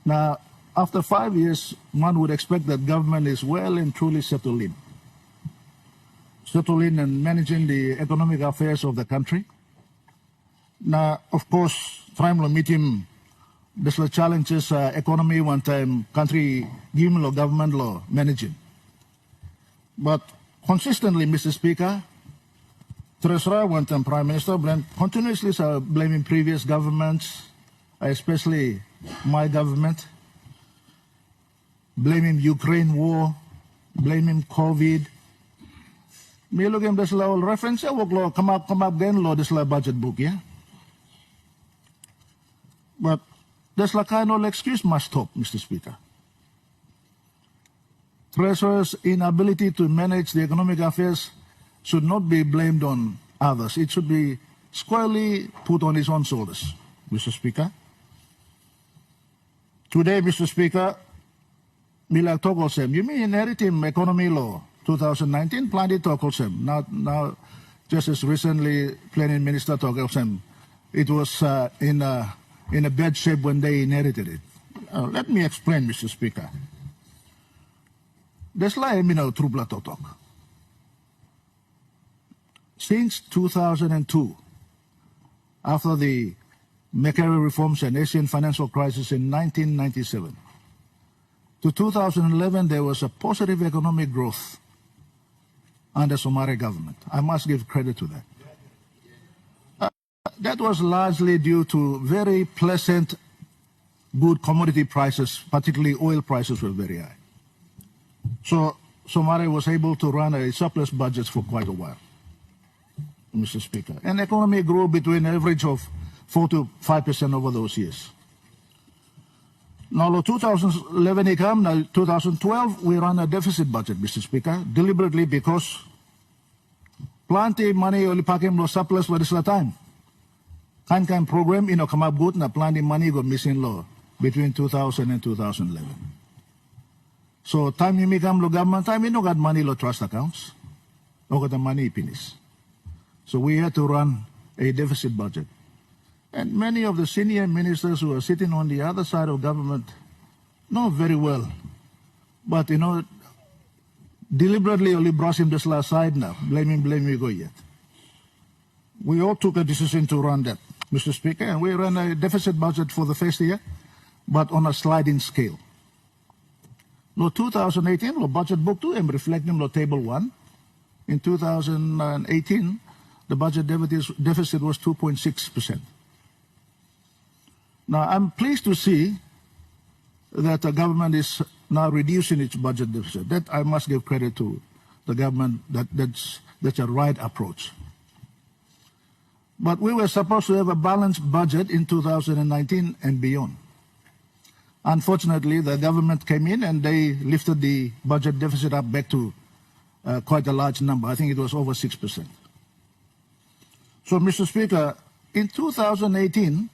Now, after 5 years, one would expect that government is well and truly settled in and managing the economic affairs of the country. Now, of course, trying to meet him, there's the challenges economy one time country given law government law managing. But consistently, Mr. Speaker, Treasurer one time Prime Minister continuously blaming previous governments, especially my government, blaming Ukraine war, blaming COVID. Me look at this law reference, come up then law this budget book, yeah. But there's like kind of excuse must stop, Mr. Speaker. Treasurer's inability to manage the economic affairs should not be blamed on others. It should be squarely put on his own shoulders, Mr. Speaker. Today, Mr. Speaker, Mila Tokosem, you mean inheriting economy law 2019, planned it Tokosem. Now, just as recently, Planning Minister Tokosem, it was in a bad shape when they inherited it. Let me explain, Mr. Speaker. There's like trubla totok. Since 2002, after the Macquarie reforms and Asian financial crisis in 1997, to 2011, there was a positive economic growth under Somare government. I must give credit to that. That was largely due to very pleasant, good commodity prices, particularly oil prices were very high. So Somare was able to run a surplus budget for quite a while, Mr. Speaker. And the economy grew between an average of 4 to 5% over those years. Now, 2011 came, now 2012, we ran a deficit budget, Mr. Speaker, deliberately because plenty money only pakem lo surplus for this time. Kind program, come up good, na plenty money got missing law between 2000 and 2011. So time you become lo government time, you no got money lo trust accounts, no got the money finish. So we had to run a deficit budget. And many of the senior ministers who are sitting on the other side of government know very well. But, deliberately only brush him this last side now. Blame me go yet. We all took a decision to run that, Mr. Speaker, and we ran a deficit budget for the first year, but on a sliding scale. No 2018, lo budget book 2, and reflecting lo table 1. In 2018, the budget deficit was 2.6%. Now, I'm pleased to see that the government is now reducing its budget deficit. That I must give credit to the government. That's a right approach. But we were supposed to have a balanced budget in 2019 and beyond. Unfortunately, the government came in and they lifted the budget deficit up back to quite a large number. I think it was over 6%. So, Mr. Speaker, in 2018,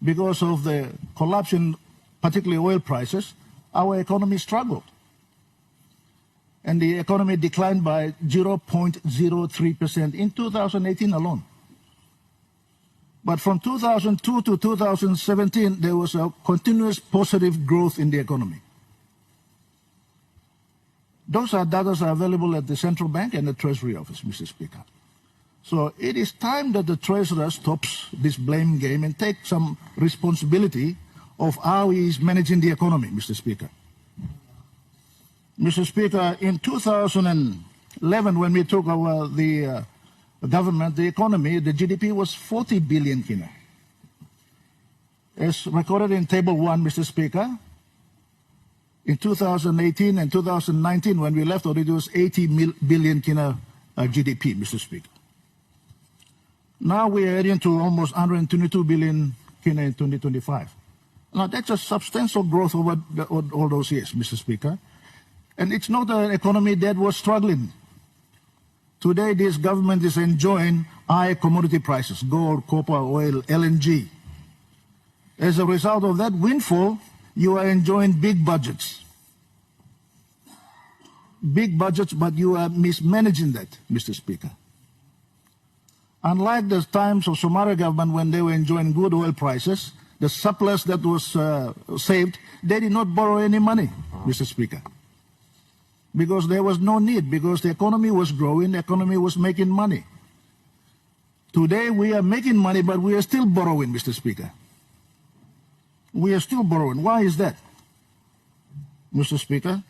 because of the collapse in particularly oil prices, our economy struggled. And the economy declined by 0.03% in 2018 alone. But from 2002 to 2017, there was a continuous positive growth in the economy. Those data are available at the Central Bank and the Treasury Office, Mr. Speaker. So it is time that the Treasurer stops this blame game and takes some responsibility of how he is managing the economy, Mr. Speaker. Mr. Speaker, in 2011, when we took over the government, the economy, the GDP was 40 billion kina. As recorded in Table 1, Mr. Speaker, in 2018 and 2019, when we left, it was 80 billion kina GDP, Mr. Speaker. Now we are heading to almost 122 billion kina in 2025. Now that's a substantial growth over all those years, Mr. Speaker. And it's not an economy that was struggling. Today, this government is enjoying high commodity prices, gold, copper, oil, LNG. As a result of that windfall, you are enjoying big budgets. Big budgets, but you are mismanaging that, Mr. Speaker. Unlike the times of Somare government when they were enjoying good oil prices, the surplus that was saved, they did not borrow any money, Mr. Speaker. Because there was no need, because the economy was growing, the economy was making money. Today we are making money, but we are still borrowing, Mr. Speaker. We are still borrowing. Why is that, Mr. Speaker?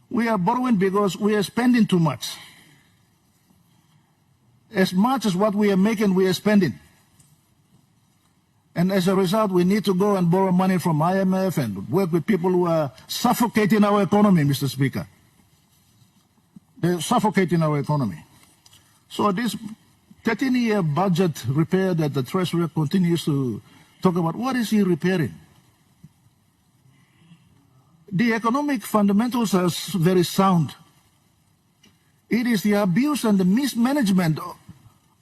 We are borrowing because we are spending too much. As much as what we are making, we are spending. And as a result, we need to go and borrow money from IMF and work with people who are suffocating our economy, Mr. Speaker. They're suffocating our economy. So this 13-year budget repair that the Treasurer continues to talk about, what is he repairing? The economic fundamentals are very sound. It is the abuse and the mismanagement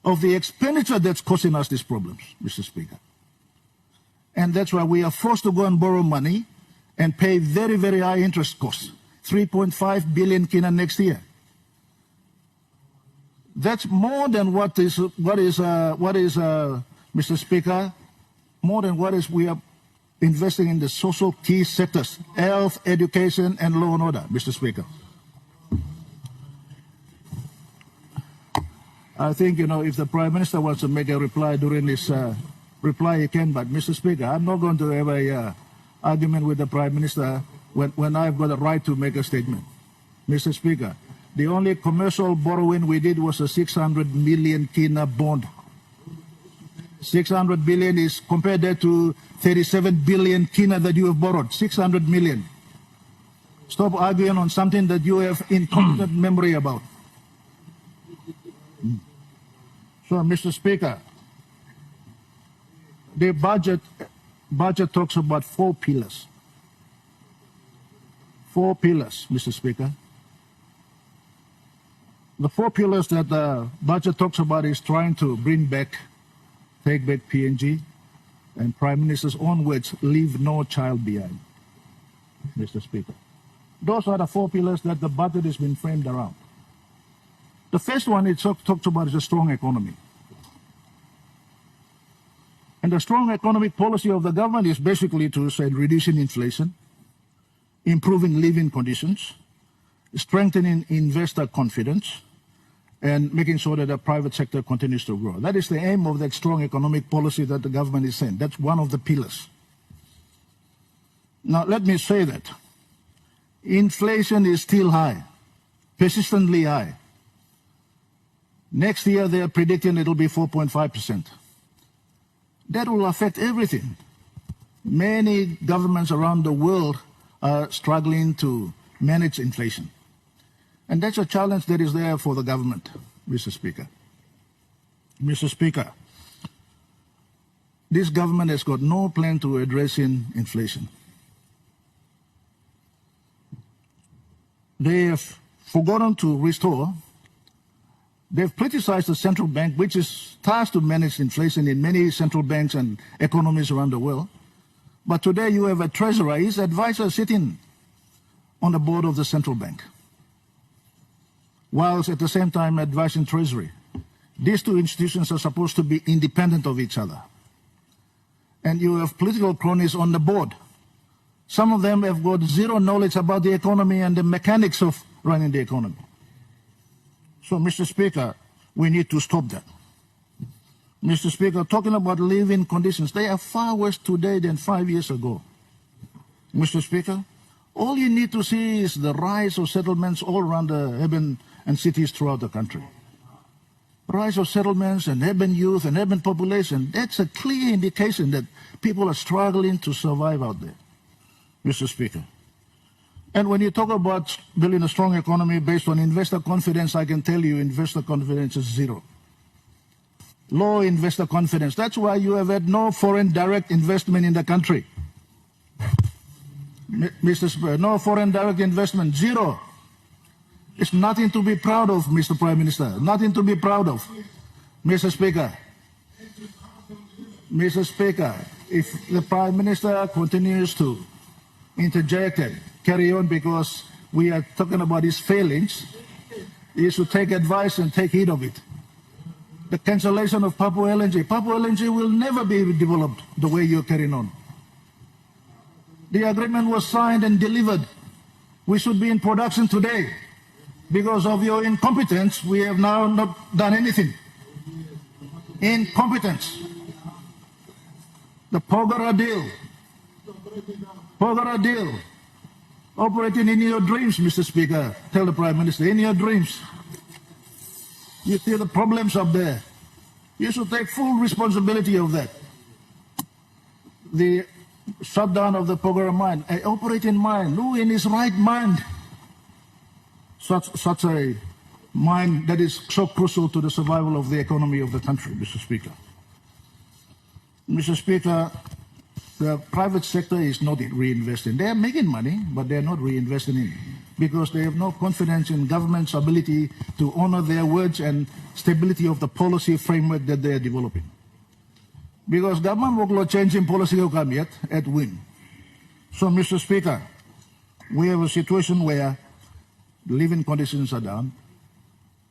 of the expenditure that's causing us these problems, Mr. Speaker. And that's why we are forced to go and borrow money and pay very, very high interest costs, 3.5 billion kina next year. That's more than what is Mr. Speaker, more than what is we are investing in the social key sectors, health, education, and law and order, Mr. Speaker. I think, if the Prime Minister wants to make a reply during this reply, he can, but Mr. Speaker, I'm not going to have a argument with the Prime Minister when I've got a right to make a statement. Mr. Speaker, the only commercial borrowing we did was a 600 million kina bond. 600 billion is compared that to 37 billion kina that you have borrowed. 600 million. Stop arguing on something that you have incompetent memory about. So, Mr. Speaker, the budget talks about 4 pillars. 4 pillars, Mr. Speaker. The 4 pillars that the budget talks about is trying to take back PNG, and Prime Minister's own words, leave no child behind, Mr. Speaker. Those are the 4 pillars that the budget has been framed around. The first one it talks about is a strong economy. And the strong economic policy of the government is basically to say reducing inflation, improving living conditions, strengthening investor confidence, and making sure that the private sector continues to grow. That is the aim of that strong economic policy that the government is saying. That's one of the pillars. Now, let me say that inflation is still high, persistently high. Next year, they are predicting it will be 4.5%. That will affect everything. Many governments around the world are struggling to manage inflation. And that's a challenge that is there for the government, Mr. Speaker. Mr. Speaker, this government has got no plan to addressing inflation. They have forgotten to restore. They've criticized the central bank, which is tasked to manage inflation in many central banks and economies around the world. But today you have a treasurer, his advisor sitting on the board of the central bank, whilst at the same time advising Treasury. These two institutions are supposed to be independent of each other. And you have political cronies on the board. Some of them have got zero knowledge about the economy and the mechanics of running the economy. So, Mr. Speaker, we need to stop that. Mr. Speaker, talking about living conditions, they are far worse today than 5 years ago. Mr. Speaker, all you need to see is the rise of settlements all around the urban and cities throughout the country. Rise of settlements and urban youth and urban population, that's a clear indication that people are struggling to survive out there, Mr. Speaker. And when you talk about building a strong economy based on investor confidence, I can tell you investor confidence is zero. Low investor confidence. That's why you have had no foreign direct investment in the country. Mr. Speaker, no foreign direct investment, zero. It's nothing to be proud of, Mr. Prime Minister. Nothing to be proud of. Mr. Speaker. Mr. Speaker, if the Prime Minister continues to interject and carry on because we are talking about his failings, he should take advice and take heed of it. the cancellation of Papua LNG. Papua LNG will never be developed the way you're carrying on. The agreement was signed and delivered. We should be in production today. Because of your incompetence, we have now not done anything. Incompetence. The Pogara deal. Pogara deal. Operating in your dreams, Mr. Speaker. Tell the Prime Minister, in your dreams. You see the problems up there. You should take full responsibility of that. The shutdown of the Pogara mine, an operating mine. Who in his right mind? Such a mine that is so crucial to the survival of the economy of the country, Mr. Speaker. Mr. Speaker, the private sector is not reinvesting. They are making money, but they are not reinvesting in it because they have no confidence in government's ability to honor their words and stability of the policy framework that they are developing. Because government will change in policy yet at win. So, Mr. Speaker, we have a situation where living conditions are down.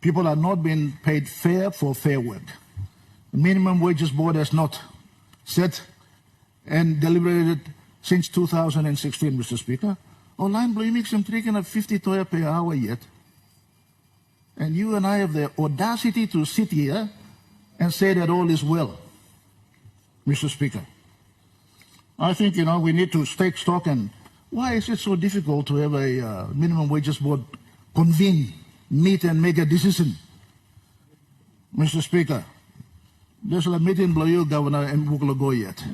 People are not being paid fair for fair work. The minimum wages board has not set and deliberated since 2016, Mr. Speaker. Online blooming some taking at 50 toya per hour yet. And you and I have the audacity to sit here and say that all is well, Mr. Speaker. I think, we need to take stock and why is it so difficult to have a minimum wages board convene, meet and make a decision? Mr. Speaker, there's a meeting below you, Governor, and we will go yet.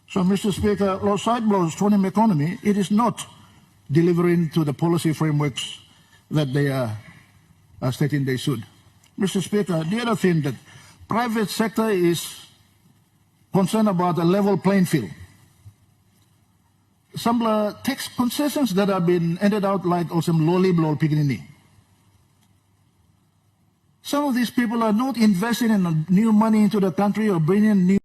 So, Mr. Speaker, those side blows from the economy, it is not delivering to the policy frameworks that they are stating they should. Mr. Speaker, the other thing that private sector is concerned about a level playing field. Some tax concessions that have been ended out like some lolly blow piginini. Some of these people are not investing in new money into the country or bringing new